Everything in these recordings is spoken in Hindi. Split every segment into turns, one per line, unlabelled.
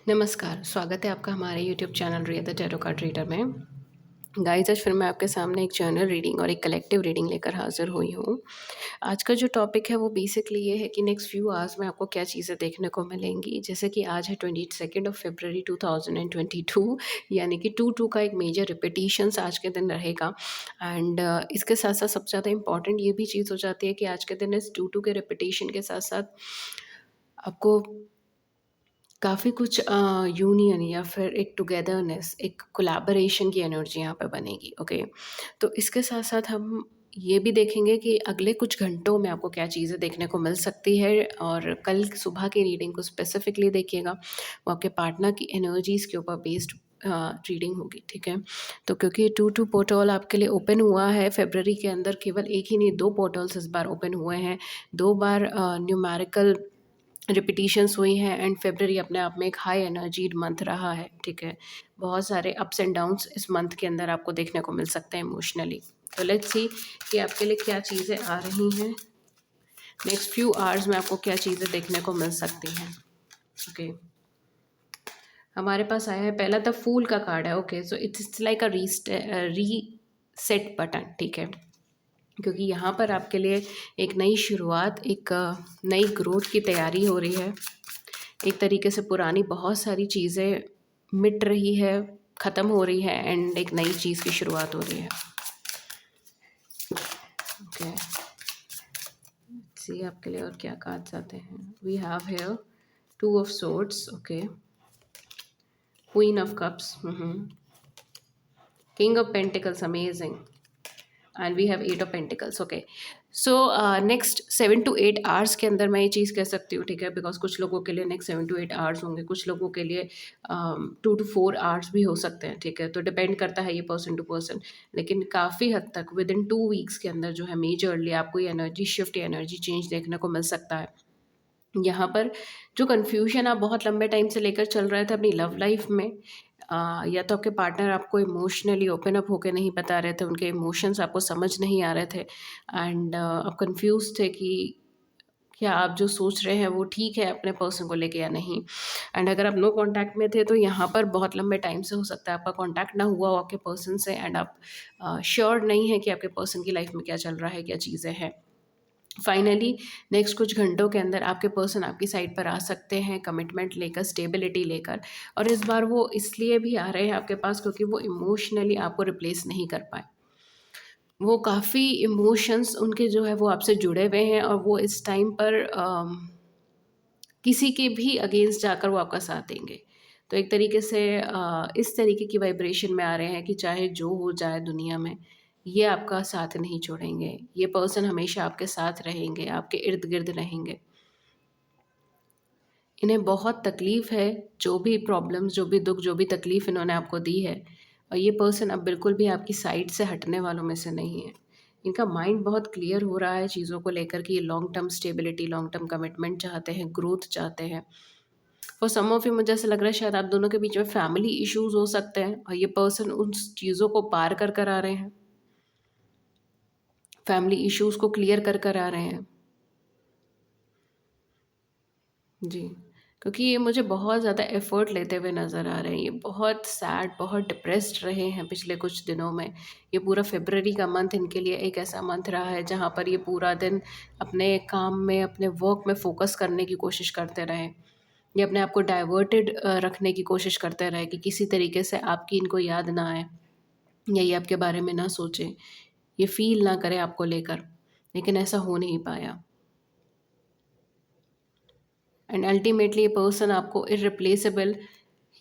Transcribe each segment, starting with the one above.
नमस्कार, स्वागत है आपका हमारे YouTube channel Riya the tarot card reader में। गाइस, आज फिर मैं आपके सामने एक जर्नल रीडिंग और एक कलेक्टिव रीडिंग लेकर हाज़िर हुई हूँ। आज का जो टॉपिक है वो बेसिकली ये है कि नेक्स्ट फ्यू आवर्स में आपको क्या चीज़ें देखने को मिलेंगी। जैसे कि आज है 22 ऑफ फरवरी 2022, यानी कि 2-2 का एक मेजर रिपिटिशंस आज के दिन रहेगा। एंड इसके साथ-साथ सबसे ज़्यादा इम्पॉर्टेंट ये भी चीज़ हो जाती है कि आज के दिन इस 2-2 के रिपिटिशन के साथ-साथ आपको काफ़ी कुछ यूनियन या फिर एक टुगेदरनेस, एक कोलैबोरेशन की एनर्जी यहाँ पे बनेगी, ओके। तो इसके साथ-साथ हम ये भी देखेंगे कि अगले कुछ घंटों में आपको क्या चीज़ें देखने को मिल सकती है, और कल सुबह की रीडिंग को स्पेसिफिकली देखिएगा। वो आपके पार्टनर की एनर्जीज़ के ऊपर बेस्ड रीडिंग होगी, ठीक है। तो क्योंकि 2-2 पोर्टल आपके लिए ओपन हुआ है फ़रवरी के अंदर, केवल एक ही नहीं 2 पोर्टल्स इस बार ओपन हुए हैं। 2 बार न्यूमेरिकल रिपिटिशंस हुई हैं, एंड फ़रवरी अपने आप में एक हाई एनर्जीड मंथ रहा है, ठीक है। बहुत सारे अप्स एंड डाउन्स इस मंथ के अंदर आपको देखने को मिल सकते हैं इमोशनली। तो लेट्स सी कि आपके लिए क्या चीज़ें आ रही हैं, नेक्स्ट फ्यू आवर्स में आपको क्या चीज़ें देखने को मिल सकती हैं, ओके। हमारे पास आया है पहला, द फूल का कार्ड है, okay. So it's like a reset button, ठीक है। क्योंकि यहाँ पर आपके लिए एक नई शुरुआत, एक नई ग्रोथ की तैयारी हो रही है। एक तरीके से पुरानी बहुत सारी चीज़ें मिट रही है, ख़त्म हो रही है, एंड एक नई चीज़ की शुरुआत हो रही है, ओके। सी आपके लिए और क्या कार्ड्स आते हैं। We have here 2 of swords, okay, queen of cups, king of pentacles, amazing, and we have 8 of pentacles, okay. So next 7 to 8 hours के अंदर मैं ये चीज़ कह सकती हूँ, ठीक है। बिकॉज कुछ लोगों के लिए नेक्स्ट 7 to 8 आवर्स होंगे, कुछ लोगों के लिए 2 to 4 आवर्स भी हो सकते हैं, ठीक है। तो डिपेंड करता है ये पर्सन टू पर्सन, लेकिन काफ़ी हद तक विद इन 2 वीक्स के अंदर जो है मेजरली आपको ये एनर्जी शिफ्ट या एनर्जी चेंज देखने को मिल सकता है। यहाँ पर जो कन्फ्यूजन आप बहुत लंबे टाइम से लेकर चल रहे थे अपनी लव लाइफ में, या तो आपके पार्टनर आपको इमोशनली ओपन अप होके नहीं बता रहे थे, उनके इमोशंस आपको समझ नहीं आ रहे थे, एंड आप कंफ्यूज थे कि क्या आप जो सोच रहे हैं वो ठीक है अपने पर्सन को लेके या नहीं। एंड अगर आप नो कांटेक्ट में थे तो यहाँ पर बहुत लंबे टाइम से हो सकता है आपका कांटेक्ट ना हुआ हो आपके पर्सन से, एंड आप श्योर नहीं है कि आपके पर्सन की लाइफ में क्या चल रहा है, क्या चीज़ें हैं। फाइनली नेक्स्ट कुछ घंटों के अंदर आपके पर्सन आपकी साइड पर आ सकते हैं, कमिटमेंट लेकर, स्टेबिलिटी लेकर। और इस बार वो इसलिए भी आ रहे हैं आपके पास क्योंकि वो इमोशनली आपको रिप्लेस नहीं कर पाए। वो काफ़ी इमोशंस उनके जो है वो आपसे जुड़े हुए हैं, और वो इस टाइम पर किसी के भी अगेंस्ट जाकर वो आपका साथ देंगे। तो एक तरीके से इस तरीके की वाइब्रेशन में आ रहे हैं कि चाहे जो हो जाए दुनिया में, ये आपका साथ नहीं छोड़ेंगे। ये पर्सन हमेशा आपके साथ रहेंगे, आपके इर्द-गिर्द रहेंगे। इन्हें बहुत तकलीफ़ है, जो भी प्रॉब्लम्स, जो भी दुःख, जो भी तकलीफ़ इन्होंने आपको दी है, और ये पर्सन अब बिल्कुल भी आपकी साइड से हटने वालों में से नहीं है। इनका माइंड बहुत क्लियर हो रहा है चीज़ों को लेकर कि ये long term stability, long term commitment चाहते हैं, ग्रोथ चाहते हैं। फॉर सम ऑफ यू मुझे ऐसा लग रहा है शायद आप दोनों के बीच में फैमिली इश्यूज़ हो सकते हैं, और ये पर्सन उन चीज़ों को पार कर कर आ रहे हैं। फैमिली इश्यूज़ को क्लियर कर कर आ रहे हैं। जी, क्योंकि ये मुझे बहुत ज़्यादा एफ़र्ट लेते हुए नज़र आ रहे हैं। ये बहुत सैड, बहुत डिप्रेस्ड रहे हैं पिछले कुछ दिनों में। ये पूरा फ़रवरी का मंथ इनके लिए एक ऐसा मंथ रहा है जहाँ पर ये पूरा दिन अपने काम में, अपने वर्क में फ़ोकस करने की कोशिश करते रहे। ये अपने आप को डाइवर्टेड रखने की कोशिश करते रहे कि किसी तरीके से आपकी इनको याद ना आए, या ये आपके बारे में ना सोचें, ये फ़ील ना करें आपको लेकर, लेकिन ऐसा हो नहीं पाया। एंड अल्टीमेटली ये पर्सन आपको इर्रिप्लेसेबल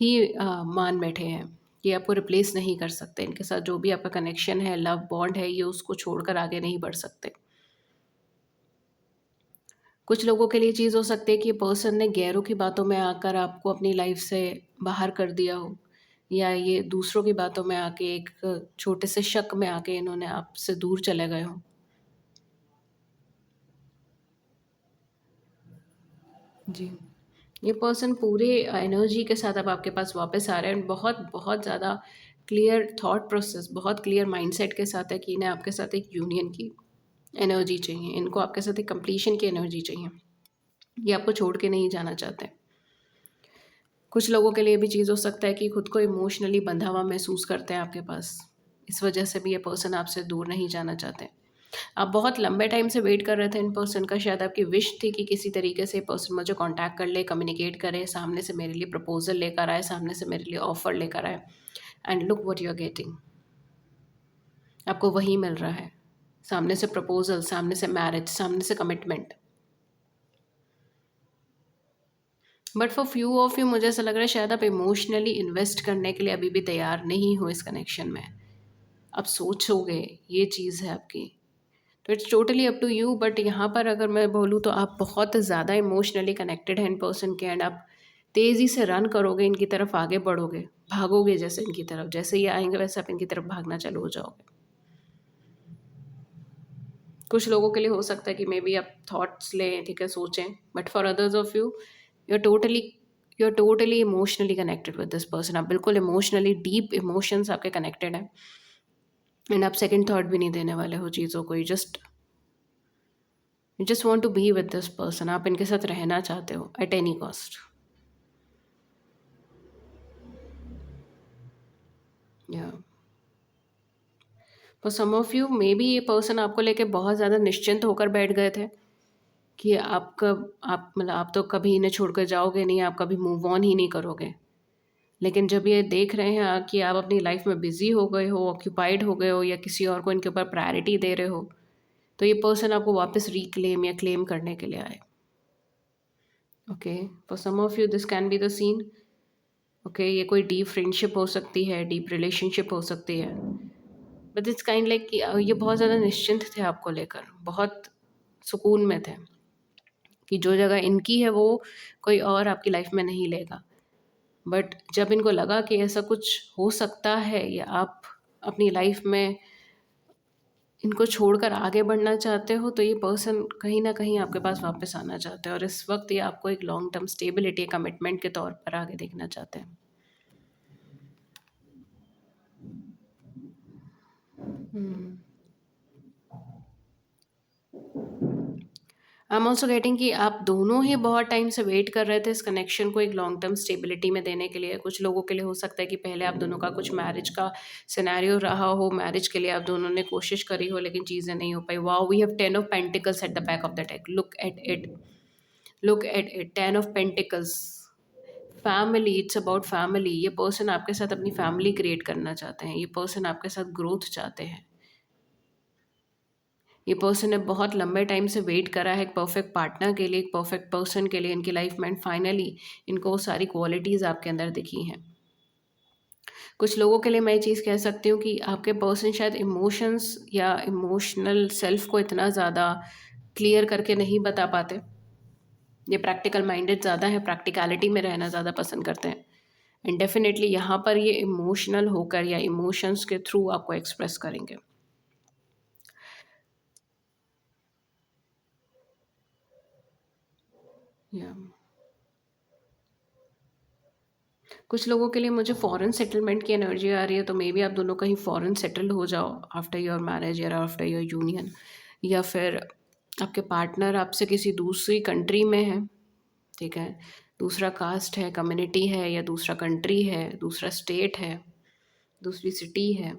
ही मान बैठे हैं। ये आपको रिप्लेस नहीं कर सकते। इनके साथ जो भी आपका कनेक्शन है, लव बॉन्ड है, ये उसको छोड़कर आगे नहीं बढ़ सकते। कुछ लोगों के लिए चीज़ हो सकती है कि पर्सन ने गैरों की बातों में आकर आपको अपनी लाइफ से बाहर कर दिया हो, या ये दूसरों की बातों में आके एक छोटे से शक में आके इन्होंने आपसे दूर चले गए हों। जी। ये पर्सन पूरे एनर्जी के साथ अब आपके पास वापस आ रहे हैं, बहुत बहुत ज़्यादा क्लियर थॉट प्रोसेस, बहुत क्लियर माइंडसेट के साथ है कि इन्हें आपके साथ एक यूनियन की एनर्जी चाहिए, इनको आपके साथ एक कंप्लीशन की एनर्जी चाहिए। ये आपको छोड़ के नहीं जाना चाहते। कुछ लोगों के लिए भी चीज़ हो सकता है कि खुद को इमोशनली बंधा हुआ महसूस करते हैं आपके पास। इस वजह से भी ये पर्सन आपसे दूर नहीं जाना चाहते। आप बहुत लंबे टाइम से वेट कर रहे थे इन पर्सन का, शायद आपकी विश थी कि किसी तरीके से पर्सन मुझे कांटेक्ट कर ले, कम्युनिकेट करे, सामने से मेरे लिए प्रपोज़ल लेकर आए, सामने से मेरे लिए ऑफ़र लेकर आए, and look what you are getting. आपको वही मिल रहा है। सामने से प्रपोज़ल, सामने से मैरिज, सामने से commitment. But for few of you मुझे ऐसा लग रहा है शायद आप इमोशनली इन्वेस्ट करने के लिए अभी भी तैयार नहीं हो इस कनेक्शन में। आप सोचोगे, ये चीज़ है आपकी। तो it's totally up to you, but यहाँ पर अगर मैं बोलूँ तो आप बहुत ज़्यादा इमोशनली कनेक्टेड हैं इन पर्सन के, एंड आप तेज़ी से रन करोगे इनकी तरफ, आगे बढ़ोगे, भागोगे जैसे इनकी तरफ, जैसे ये आएंगे वैसे आप इनकी तरफ भागना चालू हो जाओगे। कुछ लोगों के लिए हो सकता है कि मे बी आप थॉट्स लें, ठीक है, सोचें, but for others of you, you are totally you are totally emotionally connected with this person. आप बिल्कुल इमोशनली डीप इमोशंस आपके कनेक्टेड हैं, एंड आप सेकंड थॉट भी नहीं देने वाले हो चीज़ों को। You just want to be with this person. आप इनके साथ रहना चाहते हो एट एनी कॉस्ट। या for some of you maybe ये पर्सन आपको लेके बहुत ज़्यादा निश्चिंत होकर बैठ गए थे कि आप मतलब आप तो कभी इन्हें छोड़कर जाओगे नहीं, आप कभी मूव ऑन ही नहीं करोगे। लेकिन जब ये देख रहे हैं कि आप अपनी लाइफ में बिजी हो गए हो, ऑक्यूपाइड हो गए हो, या किसी और को इनके ऊपर प्रायोरिटी दे रहे हो, तो ये पर्सन आपको वापस रिक्लेम या क्लेम करने के लिए आए। Okay, for some of you this can be the scene. Okay, ये कोई डीप फ्रेंडशिप हो सकती है, डीप रिलेशनशिप हो सकती है, बट इट्स काइंड लाइक कि ये बहुत ज़्यादा निश्चिंत थे आपको लेकर, बहुत सुकून में थे कि जो जगह इनकी है वो कोई और आपकी लाइफ में नहीं लेगा। बट जब इनको लगा कि ऐसा कुछ हो सकता है, या आप अपनी लाइफ में इनको छोड़कर आगे बढ़ना चाहते हो, तो ये पर्सन कहीं न कहीं आपके पास वापस आना चाहते हैं, और इस वक्त ये आपको एक लॉन्ग टर्म स्टेबिलिटी, कमिटमेंट के तौर पर आगे देखना चाहते हैं। हुँ। आई एम ऑल्सो गेटिंग कि आप दोनों ही बहुत टाइम से वेट कर रहे थे इस कनेक्शन को एक लॉन्ग टर्म स्टेबिलिटी में देने के लिए। कुछ लोगों के लिए हो सकता है कि पहले आप दोनों का कुछ मैरिज का सिनेरियो रहा हो, मैरिज के लिए आप दोनों ने कोशिश करी हो, लेकिन चीज़ें नहीं हो पाई। Wow, we have 10 of pentacles at the back of the deck. Look at it, look at it, 10 of pentacles. Family, it's about family. ये पर्सन आपके साथ अपनी फैमिली क्रिएट करना चाहते हैं, ये पर्सन आपके साथ ग्रोथ चाहते हैं। ये पर्सन ने बहुत लंबे टाइम से वेट करा है एक परफेक्ट पार्टनर के लिए, एक परफेक्ट पर्सन के लिए इनकी लाइफ में, एंड फाइनली इनको वो सारी क्वालिटीज़ आपके अंदर दिखी हैं। कुछ लोगों के लिए मैं ये चीज़ कह सकती हूँ कि आपके पर्सन शायद इमोशंस या इमोशनल सेल्फ को इतना ज़्यादा क्लियर करके नहीं बता पाते। ये प्रैक्टिकल माइंडेड ज़्यादा है, प्रैक्टिकलिटी में रहना ज़्यादा पसंद करते हैं, एंड डेफिनेटली यहाँ पर ये इमोशनल होकर या इमोशंस के थ्रू आपको एक्सप्रेस करेंगे। या कुछ लोगों के लिए मुझे फॉरेन सेटलमेंट की एनर्जी आ रही है, तो मे बी आप दोनों कहीं फॉरेन सेटल्ड हो जाओ आफ्टर योर मैरिज या आफ्टर योर यूनियन, या फिर आपके पार्टनर आपसे किसी दूसरी कंट्री में है, ठीक है, दूसरा कास्ट है, कम्युनिटी है, या दूसरा कंट्री है, दूसरा स्टेट है, दूसरी सिटी है।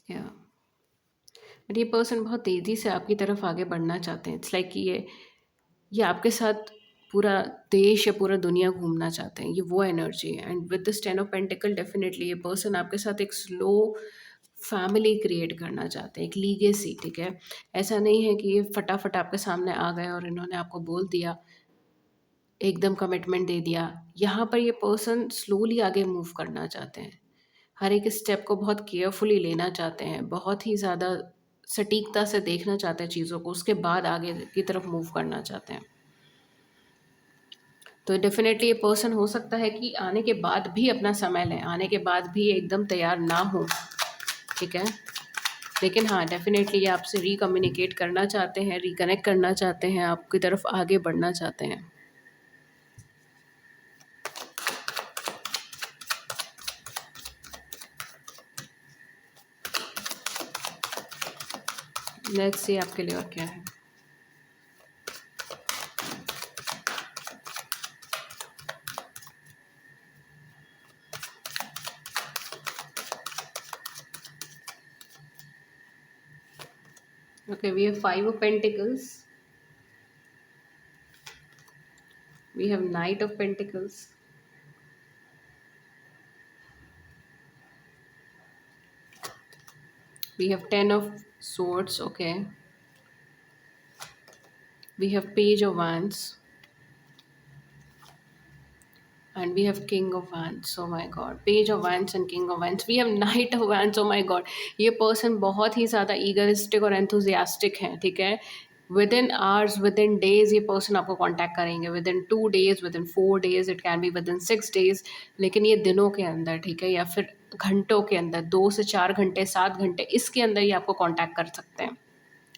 या बट ये पर्सन बहुत तेज़ी से आपकी तरफ आगे बढ़ना चाहते हैं। इट्स लाइक कि ये आपके साथ पूरा देश या पूरा दुनिया घूमना चाहते हैं, ये वो एनर्जी है। And with this 10 of pentacle definitely ये पर्सन आपके साथ एक स्लो फैमिली क्रिएट करना चाहते हैं, एक लीगेसी, ठीक है। ऐसा नहीं है कि ये फटाफट आपके सामने आ गए और इन्होंने आपको बोल दिया, एकदम कमिटमेंट दे दिया। यहाँ पर ये पर्सन स्लोली आगे मूव करना चाहते हैं, हर एक स्टेप को बहुत केयरफुली लेना चाहते हैं, बहुत ही ज़्यादा सटीकता से देखना चाहते हैं चीज़ों को, उसके बाद आगे की तरफ मूव करना चाहते हैं। तो डेफ़िनेटली ये पर्सन हो सकता है कि आने के बाद भी अपना समय लें, आने के बाद भी एकदम तैयार ना हो, ठीक है? लेकिन हाँ, डेफ़िनेटली ये आपसे रीकम्युनिकेट करना चाहते हैं, रिकनेक्ट करना चाहते हैं, आपकी तरफ आगे बढ़ना चाहते हैं। लेट्स सी आपके लिए और क्या है। Okay, we have Five of Pentacles. We have Knight of Pentacles. We have Ten of Swords. Okay. We have Page of Wands. And we have King of Wands. Oh my God. Page of Wands and King of Wands. We have Knight of Wands. Oh my God. ये पर्सन बहुत ही ज़्यादा ईगरिस्टिक और एंथुजियास्टिक है, ठीक है. With in hours, with in days ये पर्सन आपको कांटेक्ट करेंगे. With in 2 days, with in 4 days, it can be with in 6 days. लेकिन ये दिनों के अंदर, ठीक है, या फिर घंटों के अंदर, 2 से 4 घंटे, 7 घंटे, इसके अंदर ये आपको कांटेक्ट कर सकते हैं.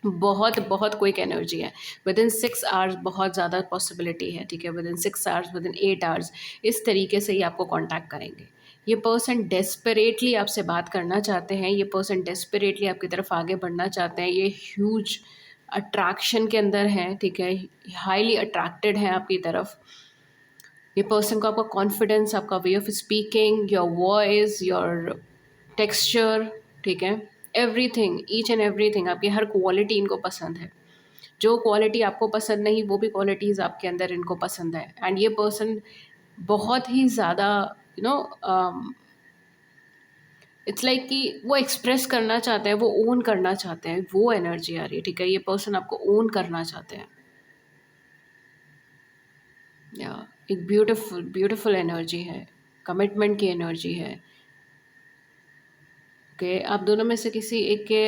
बहुत बहुत क्विक एनर्जी है. विद इन 6 आवर्स बहुत ज़्यादा पॉसिबिलिटी है, ठीक है. With in 6 hours, with in 8 hours, इस तरीके से ही आपको कांटेक्ट करेंगे. ये पर्सन डेस्परेटली आपसे बात करना चाहते हैं. ये पर्सन डेस्परेटली आपकी तरफ आगे बढ़ना चाहते हैं. ये ह्यूज अट्रैक्शन के अंदर हैं, ठीक है. हाईली अट्रैक्टेड हैं आपकी तरफ. ये पर्सन को आपका कॉन्फिडेंस, आपका way of speaking, your voice, your texture, ठीक है, एवरीथिंग, ईच एंड एवरीथिंग, आपकी हर क्वालिटी इनको पसंद है. जो क्वालिटी आपको पसंद नहीं, वो भी क्वालिटीज़ आपके अंदर इनको पसंद है. एंड ये पर्सन बहुत ही ज़्यादा यू नो इट्स लाइक कि वो एक्सप्रेस करना चाहते हैं, वो ओन करना चाहते हैं. वो एनर्जी आ रही है, ठीक है. ये पर्सन आपको ओन करना चाहते हैं. या एक ब्यूटीफुल ब्यूटीफुल एनर्जी है, कमिटमेंट की एनर्जी है. ओके, आप दोनों में से किसी एक के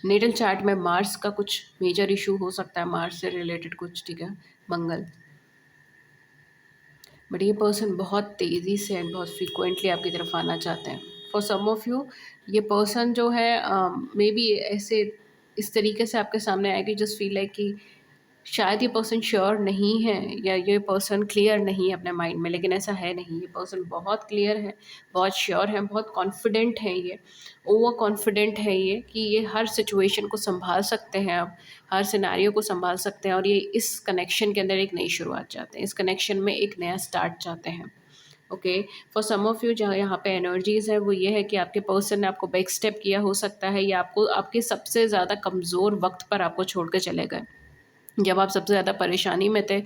नेटल चार्ट में मार्स का कुछ मेजर इशू हो सकता है, मार्स से रिलेटेड कुछ, ठीक है, मंगल. बट ये पर्सन बहुत तेज़ी से एंड बहुत फ्रीक्वेंटली आपकी तरफ आना चाहते हैं. फॉर सम ऑफ यू ये पर्सन जो है मे बी ऐसे इस तरीके से आपके सामने आएगी, जस्ट फील लाइक कि शायद ये पर्सन श्योर नहीं है या ये पर्सन क्लियर नहीं है अपने माइंड में. लेकिन ऐसा है नहीं. ये पर्सन बहुत क्लियर है, बहुत श्योर है, बहुत कॉन्फिडेंट है. ये ओवर कॉन्फिडेंट है ये कि ये हर सिचुएशन को संभाल सकते हैं, अब हर सिनेरियो को संभाल सकते हैं. और ये इस कनेक्शन के अंदर एक नई शुरुआत चाहते हैं. इस कनेक्शन में एक नया स्टार्ट चाहते हैं. Okay, for some of you जहाँ यहाँ पे एनर्जीज़ है वो ये है कि आपके पर्सन ने आपको बैक स्टेप किया हो सकता है, या आपको आपके सबसे ज़्यादा कमज़ोर वक्त पर आपको छोड़ के चले गए, जब आप सबसे ज़्यादा परेशानी में थे,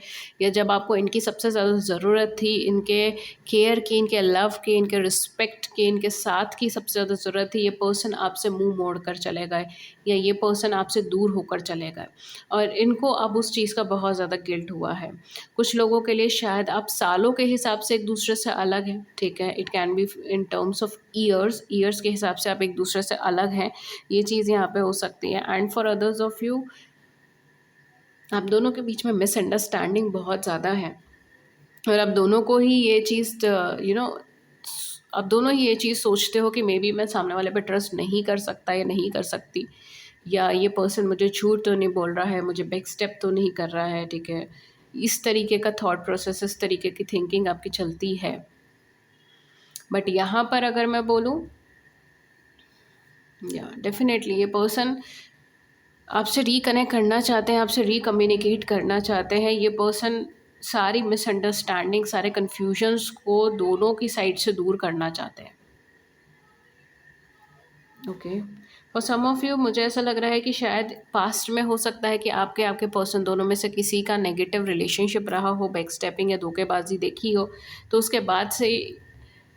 या जब आपको इनकी सबसे ज़्यादा ज़रूरत थी, इनके केयर की, इनके लव की, इनके रिस्पेक्ट की, इनके साथ की सबसे ज़्यादा ज़रूरत थी. ये पर्सन आपसे मुंह मोड़ कर चले गए, या ये पर्सन आपसे दूर होकर चले गए, और इनको अब उस चीज़ का बहुत ज़्यादा गिल्ट हुआ है. कुछ लोगों के लिए शायद आप सालों के हिसाब से एक दूसरे से अलग हैं, ठीक है. It can be in terms of years, years के हिसाब से आप एक दूसरे से अलग हैं. ये चीज़ यहाँ पे हो सकती है. And for others of you, आप दोनों के बीच में मिसअंडरस्टैंडिंग बहुत ज़्यादा है, और आप दोनों को ही ये चीज़ आप दोनों ही ये चीज़ सोचते हो कि मे बी मैं सामने वाले पे ट्रस्ट नहीं कर सकता या नहीं कर सकती, या ये पर्सन मुझे झूठ तो नहीं बोल रहा है, मुझे बैक स्टेप तो नहीं कर रहा है, ठीक है. इस तरीके का थॉट प्रोसेस, इस तरीके की थिंकिंग आपकी चलती है. बट यहाँ पर अगर मैं बोलूँ, या डेफिनेटली ये पर्सन आपसे रिकनेक्ट करना चाहते हैं, आपसे रिकम्युनिकेट करना चाहते हैं. ये पर्सन सारी मिसअंडरस्टैंडिंग, सारे कन्फ्यूजन्स को दोनों की साइड से दूर करना चाहते हैं. Okay, for some of you मुझे ऐसा लग रहा है कि शायद पास्ट में हो सकता है कि आपके आपके पर्सन दोनों में से किसी का नेगेटिव रिलेशनशिप रहा हो, बैक स्टेपिंग या धोखेबाजी देखी हो, तो उसके बाद से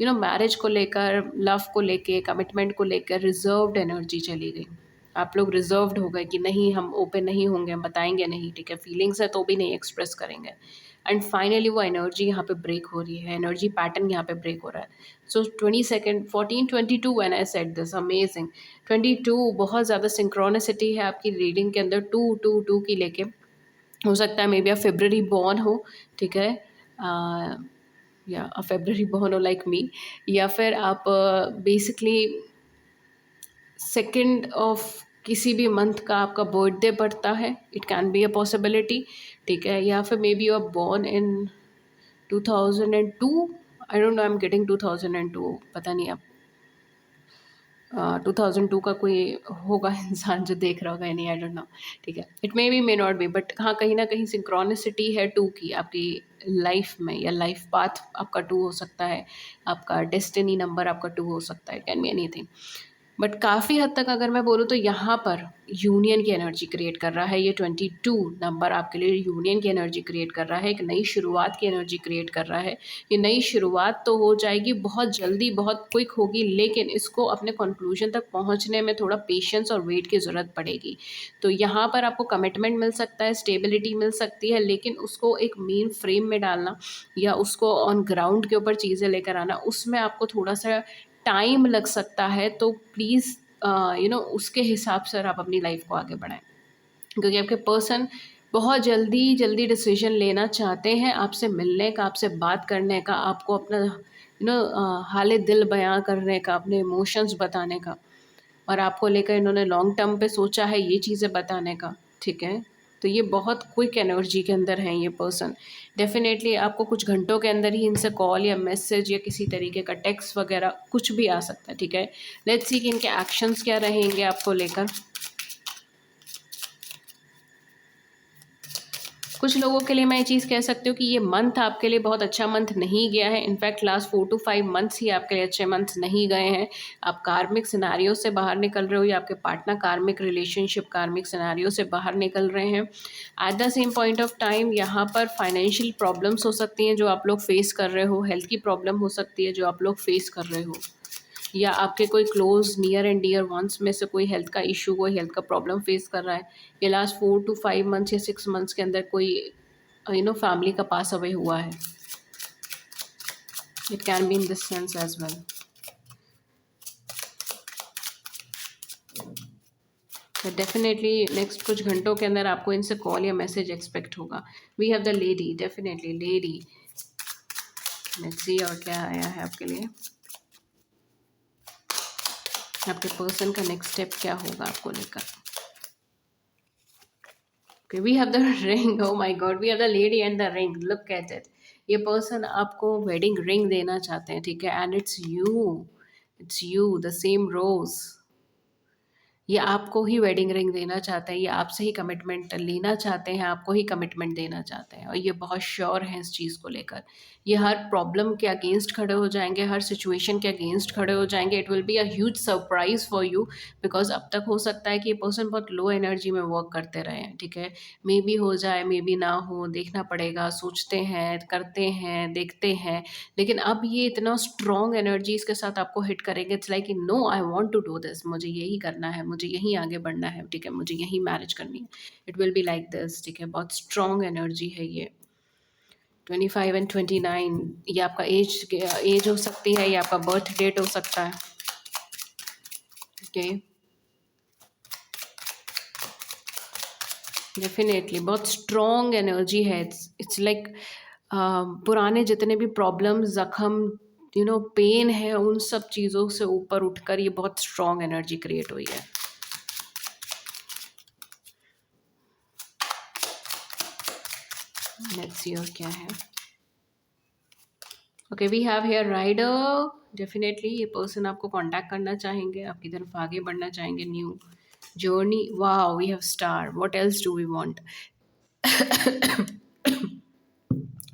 मैरिज को लेकर, लव को लेके, कमिटमेंट को लेकर रिजर्व्ड एनर्जी चली गई. आप लोग रिजर्व्ड हो गए कि नहीं, हम ओपन नहीं होंगे, हम बताएंगे नहीं, ठीक है. फीलिंग्स है तो भी नहीं एक्सप्रेस करेंगे. एंड फाइनली वो एनर्जी यहाँ पे ब्रेक हो रही है, एनर्जी पैटर्न यहाँ पे ब्रेक हो रहा है. सो 22 14 22 when I said this, amazing. 22 बहुत ज़्यादा सिंक्रोनिसिटी है आपकी रीडिंग के अंदर, 2 2 2 की लेके. हो सकता है मे बी आप फेब्रवरी बॉर्न हो, ठीक है, या फेब्रवरी बॉर्न हो लाइक मी, या फिर आप बेसिकली सेकेंड ऑफ किसी भी मंथ का आपका बर्थडे पड़ता है, it can be a possibility, ठीक है. या फिर maybe you are born in 2002, I don't know, I am getting 2002, पता नहीं आप 2002 का कोई होगा इंसान जो देख रहा होगा या नहीं, आई डोंट नो, ठीक है. It may be, may not be, but हाँ, कहीं ना कहीं सिंक्रोनिसिटी है 2 की आपकी लाइफ में, या लाइफ पाथ आपका 2 हो सकता है, आपका डेस्टिनी नंबर आपका 2 हो सकता है, कैन बी एनीथिंग. बट काफ़ी हद तक अगर मैं बोलूँ तो यहाँ पर यूनियन की एनर्जी क्रिएट कर रहा है। ये 22 नंबर आपके लिए यूनियन की एनर्जी क्रिएट कर रहा है, एक नई शुरुआत की एनर्जी क्रिएट कर रहा है। ये नई शुरुआत तो हो जाएगी बहुत जल्दी, बहुत क्विक होगी, लेकिन इसको अपने कंक्लूजन तक पहुँचने में थोड़ा पेशेंस और वेट की ज़रूरत पड़ेगी। तो यहाँ पर आपको कमिटमेंट मिल सकता है, स्टेबिलिटी मिल सकती है, लेकिन उसको एक मेन फ्रेम में डालना या उसको ऑन ग्राउंड के ऊपर चीज़ें लेकर आना, उसमें आपको थोड़ा सा टाइम लग सकता है। तो प्लीज़ उसके हिसाब से आप अपनी लाइफ को आगे बढ़ाएं, क्योंकि आपके पर्सन बहुत जल्दी जल्दी डिसीजन लेना चाहते हैं आपसे मिलने का, आपसे बात करने का, आपको अपना हाल दिल बयां करने का, अपने इमोशंस बताने का, और आपको लेकर इन्होंने लॉन्ग टर्म पे सोचा है ये चीज़ें बताने का। ठीक है, तो ये बहुत क्विक एनर्जी के अंदर हैं ये पर्सन। डेफिनेटली आपको कुछ घंटों के अंदर ही इनसे कॉल या मैसेज या किसी तरीके का टेक्स्ट वगैरह कुछ भी आ सकता है। ठीक है, लेट्स सी कि इनके एक्शंस क्या रहेंगे आपको लेकर। कुछ लोगों के लिए मैं ये चीज़ कह सकती हूँ कि ये मंथ आपके लिए बहुत अच्छा मंथ नहीं गया है। इनफैक्ट लास्ट 4 to 5 मंथ्स ही आपके लिए अच्छे मंथ्स नहीं गए हैं। आप कार्मिक सिनारियो से बाहर निकल रहे हो या आपके पार्टनर कार्मिक रिलेशनशिप, कार्मिक सिनारियो से बाहर निकल रहे हैं। At the same point of time यहाँ पर फाइनेंशियल प्रॉब्लम्स हो सकती हैं जो आप लोग फेस कर रहे हो, हेल्थ की प्रॉब्लम हो सकती है जो आप लोग फेस कर रहे हो, या आपके कोई close near and dear ones में से कोई हेल्थ का इशू, कोई हेल्थ का प्रॉब्लम फेस कर रहा है। ये लास्ट 4 to 5 मंथ्स या 6 मंथ्स के अंदर कोई फैमिली का पास अवे हुआ है। It can be in this sense as well. तो डेफिनेटली नेक्स्ट कुछ घंटों के अंदर आपको इनसे कॉल या मैसेज एक्सपेक्ट होगा। We have the lady, definitely lady. Let's see और क्या आया है आपके लिए। आपके पर्सन का नेक्स्ट स्टेप क्या होगा आपको लेकर। Okay, we have the ring. Oh my God, we have the lady and the ring. Look at it. ये पर्सन आपको वेडिंग रिंग देना चाहते हैं। ठीक है, and it's you the same rose. ये आपको ही वेडिंग रिंग देना चाहते हैं, ये आपसे ही कमिटमेंट लेना चाहते हैं, आपको ही कमिटमेंट देना चाहते हैं, और ये बहुत श्योर हैं इस चीज़ को लेकर। ये हर प्रॉब्लम के अगेंस्ट खड़े हो जाएंगे, हर सिचुएशन के अगेंस्ट खड़े हो जाएंगे। It will be a huge surprise for you, because अब तक हो सकता है कि ये पर्सन बहुत लो एनर्जी में वर्क करते रहे हैं। ठीक है, मे बी हो जाए, मे बी ना हो, देखना पड़ेगा। सोचते हैं, करते हैं, देखते हैं, लेकिन अब ये इतना स्ट्रॉन्ग एनर्जीज के साथ आपको हिट करेंगे। It's like no, I want to do this, मुझे यही करना है, मुझे यहीं आगे बढ़ना है। ठीक है, मुझे यहीं मैरिज करनी है। It will be like this. ठीक है, बहुत स्ट्रॉन्ग एनर्जी है ये। 25 एंड 29, ये आपका एज हो सकती है, ये आपका बर्थ डेट हो सकता है। ओके, डेफिनेटली बहुत स्ट्रॉन्ग एनर्जी है। इट्स लाइक पुराने जितने भी प्रॉब्लम, जख्म, पेन है, उन सब चीज़ों से ऊपर उठकर ये बहुत स्ट्रॉन्ग एनर्जी क्रिएट हुई है। लेट्स सी और क्या है। Okay, we have here rider. Definitely ये पर्सन आपको कांटेक्ट करना चाहेंगे, आपकी तरफ आगे बढ़ना चाहेंगे, new journey. Wow, we have star, what else do we want.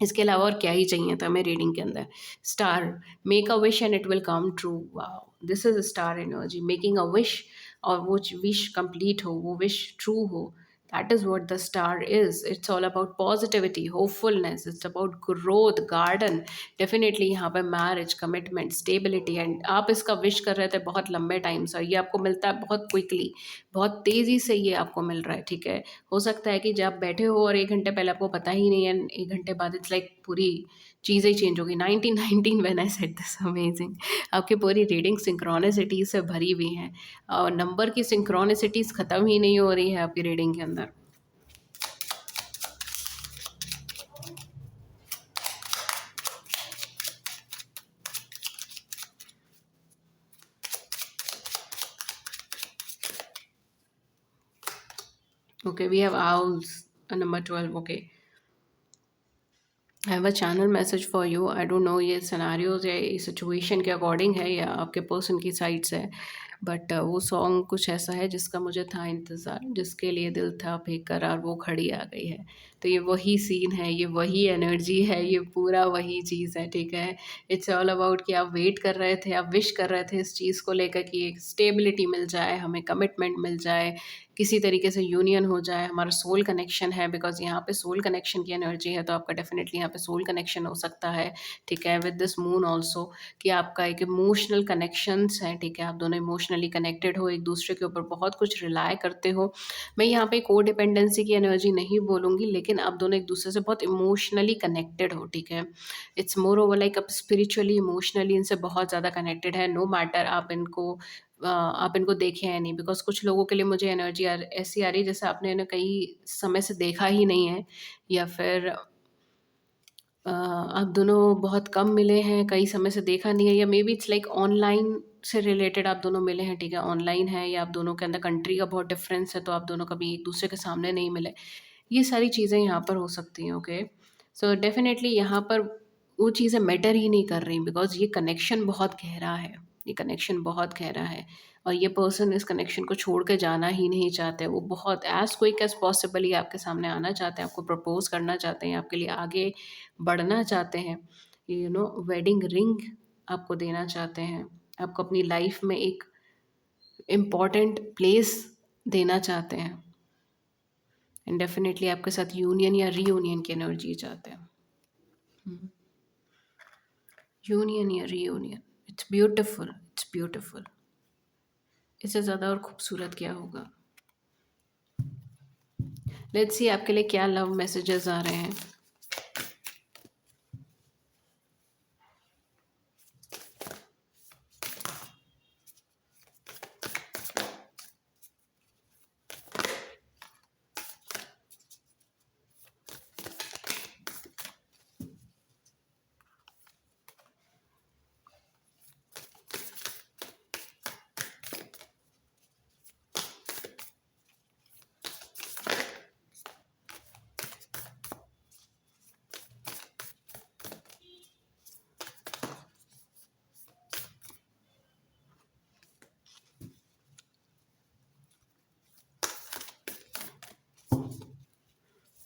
इसके अलावा और क्या ही चाहिए था हमें रीडिंग के अंदर। Star, make a wish and it will come true. Wow, this is star energy, making a wish, और वो विश कंप्लीट हो, वो विश ट्रू हो। That is what the star is. It's all about positivity, hopefulness, it's about growth, garden. Definitely यहाँ पे मैरिज, कमिटमेंट, स्टेबिलिटी, एंड आप इसका विश कर रहे थे बहुत लंबे टाइम से, ये आपको मिलता है बहुत क्विकली, बहुत तेज़ी से ये आपको मिल रहा है। ठीक है, हो सकता है कि जब आप बैठे हो और 1 घंटे पहले आपको पता ही नहीं है, 1 घंटे बाद इट्स लाइक पूरी चीज़ें चेंज हो गई। 1919 when I said this, amazing. आपकी पूरी रीडिंग सिंक्रोनिसिटी से भरी हुई है, और नंबर की सिंक्रोनिसिटीज़ ख़त्म ही नहीं हो रही है आपकी रीडिंग के अंदर। Okay, we have owls, number 12। Okay, I have a channel message for you. I don't know ये सिनेरियोज या सिचुएशन के अकॉर्डिंग है या आपके पर्सन की साइड से है, बट वो सॉन्ग कुछ ऐसा है जिसका मुझे था इंतज़ार, जिसके लिए दिल था बेकरार, वो घड़ी आ गई है। तो ये वही सीन है, ये वही एनर्जी है, ये पूरा वही चीज़ है, ठीक है? इट्स ऑल अबाउट कि आप वेट कर रहे थे, आप विश कर रहे थे इस चीज़ को लेकर कि एक स्टेबिलिटी मिल जाए, हमें कमिटमेंट मिल जाए, किसी तरीके से यूनियन हो जाए, हमारा सोल कनेक्शन है, बिकॉज़ यहाँ पे सोल कनेक्शन की एनर्जी है, तो आपका डेफ़िनेटली यहाँ पे सोल कनेक्शन हो सकता है, ठीक है? विद दिस मून ऑल्सो कि आपका एक इमोशनल कनेक्शंस हैं, ठीक है? आप दोनों इमोशनली कनेक्टेड हो, एक-दूसरे के ऊपर बहुत कुछ रिलाय करते हो। मैं यहाँ पे कोडिपेंडेंसी की एनर्जी नहीं बोलूँगी, लेकिन आप दोनों एक-दूसरे से बहुत इमोशनली कनेक्टेड हो, ठीक है? इट्स मोर ओवर लाइक आप स्पिरिचुअली, इमोशनली इनसे बहुत ज़्यादा कनेक्टेड है, नो मैटर आप इनको देखें या नहीं, बिकॉज़ कुछ लोगों के लिए मुझे एनर्जी ऐसी आ रही है जैसे आपने इन्हें कई समय से देखा ही नहीं है, या फिर आप दोनों बहुत कम मिले हैं, कई समय से देखा नहीं है, या may be it's like online से रिलेटेड आप दोनों मिले हैं, ठीक है? ऑनलाइन है, या आप दोनों के अंदर कंट्री का बहुत डिफ़रेंस है, तो आप दोनों कभी एक-दूसरे के सामने नहीं मिले। ये सारी चीज़ें यहाँ पर हो सकती हैं, ओके? सो डेफ़िनेटली यहाँ पर वो चीज़ें मैटर ही नहीं कर रही, बिकॉज़ ये कनेक्शन बहुत गहरा है, ये कनेक्शन बहुत गहरा है, और ये पर्सन इस कनेक्शन को छोड़ के जाना ही नहीं चाहते। वो बहुत एज़ क्विक एज़ पॉसिबल ही आपके सामने आना चाहते हैं, आपको प्रपोज़ करना चाहते हैं, आपके लिए आगे बढ़ना चाहते हैं, वेडिंग रिंग आपको देना चाहते हैं, आपको अपनी लाइफ़ में एक इम्पॉर्टेंट प्लेस देना चाहते हैं, एंड डेफ़िनेटली आपके साथ यूनियन या रीयूनियन की एनर्जी चाहते हैं। हुँ। यूनियन या reunion, it's beautiful, it's beautiful. इससे ज़्यादा और खूबसूरत क्या होगा? लेट्स सी आपके लिए क्या लव मैसेजेस आ रहे हैं।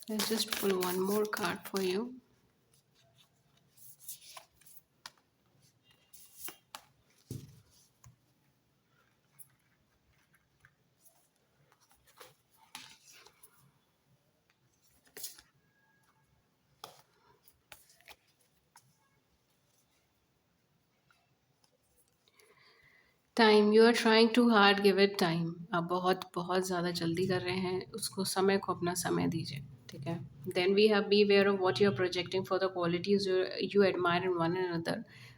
Let's just pull one more card for you. Time, you are trying too hard, give it time. आप बहुत बहुत ज़्यादा जल्दी कर रहे हैं, उसको समय को अपना समय दीजिए, ठीक है? Then we have be aware of what you are projecting for the qualities you admire in one another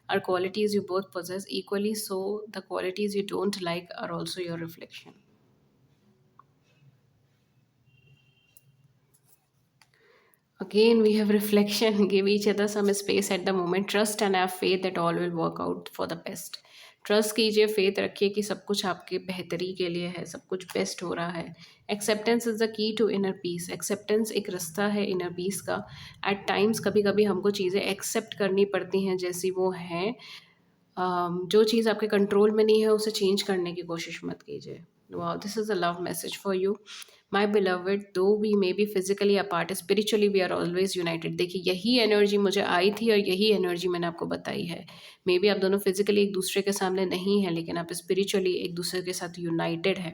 are qualities you both possess equally, so the qualities you don't like are also your reflection. Again, we have reflection. Give each other some space at the moment. Trust and have faith that all will work out for the best. Trust कीजिए, फेथ रखिए कि सब कुछ आपके बेहतरी के लिए है, सब कुछ बेस्ट हो रहा है। Acceptance is the key to inner peace. Acceptance एक रास्ता है इनर पीस का। एट टाइम्स कभी कभी हमको चीज़ें एक्सेप्ट करनी पड़ती हैं जैसी वो हैं। जो चीज़ आपके कंट्रोल में नहीं है उसे चेंज करने की कोशिश मत कीजिए। Wow, this is a love message for you my beloved. Though we may be physically apart, spiritually we are always united. देखिए, यही एनर्जी मुझे आई थी और यही एनर्जी मैंने आपको बताई है। मे बी आप दोनों फिजिकली एक दूसरे के सामने नहीं हैं, लेकिन आप स्पिरिचुअली एक दूसरे के साथ यूनाइटेड हैं।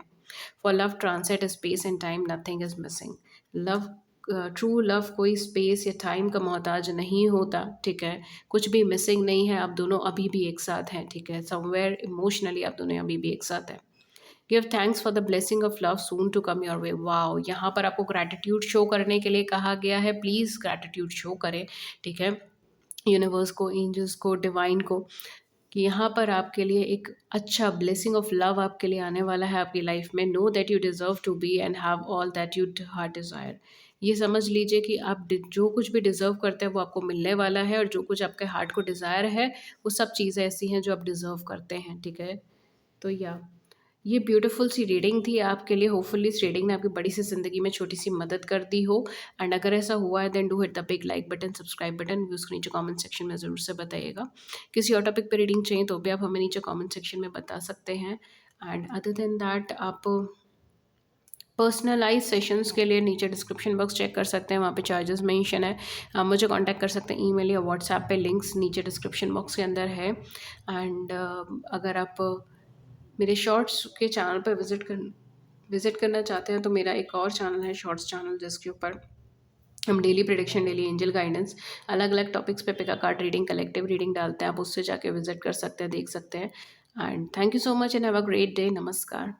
For love transcends space and time, nothing is missing. Love, true love कोई स्पेस या टाइम का मोहताज नहीं होता, ठीक है? कुछ भी मिसिंग नहीं है, आप दोनों अभी भी एक साथ हैं, ठीक है? समवेयर इमोशनली आप दोनों अभी भी एक साथ हैं। Give thanks for the blessing of love soon to come your way. Wow, यहाँ पर आपको ग्रैटिट्यूड शो करने के लिए कहा गया है। प्लीज़ ग्रैटिट्यूड शो करें, ठीक है? यूनिवर्स को, एंजल्स को, डिवाइन को, कि यहाँ पर आपके लिए एक अच्छा ब्लेसिंग ऑफ लव आपके लिए आने वाला है आपकी लाइफ में। Know that you deserve to be and have all that you heart desire. ये समझ लीजिए कि आप जो कुछ भी डिज़र्व करते हैं वो आपको मिलने वाला है, और जो कुछ आपके हार्ट को डिज़ायर है वो सब चीज़ें ऐसी हैं जो आप डिज़र्व करते हैं, ठीक है? तो या ये ब्यूटीफुल सी रीडिंग थी आपके लिए। होपफुली इस रीडिंग ने आपकी बड़ी सी ज़िंदगी में छोटी सी मदद कर दी हो। एंड अगर ऐसा हुआ है then do hit the big like button, subscribe button भी उसको नीचे कमेंट सेक्शन में ज़रूर से बताइएगा। किसी और टॉपिक पे रीडिंग चाहिए तो भी आप हमें नीचे कमेंट सेक्शन में बता सकते हैं। एंड अदर देन दैट आप पर्सनलाइज सेशंस के लिए नीचे डिस्क्रिप्शन बॉक्स चेक कर सकते हैं, वहाँ पे चार्जेस मेंशन है। आप मुझे कांटेक्ट कर सकते हैं ईमेल या व्हाट्सएप पे, लिंक्स नीचे डिस्क्रिप्शन बॉक्स के अंदर है। एंड अगर आप मेरे शॉर्ट्स के चैनल पर विज़िट करना चाहते हैं तो मेरा एक और चैनल है शॉर्ट्स चैनल, जिसके ऊपर हम daily prediction, daily angel guidance, अलग अलग टॉपिक्स पे पिका कार्ड रीडिंग, कलेक्टिव रीडिंग डालते हैं। आप उससे जाके विजिट कर सकते हैं, देख सकते हैं। And thank you so much and have a great day. नमस्कार।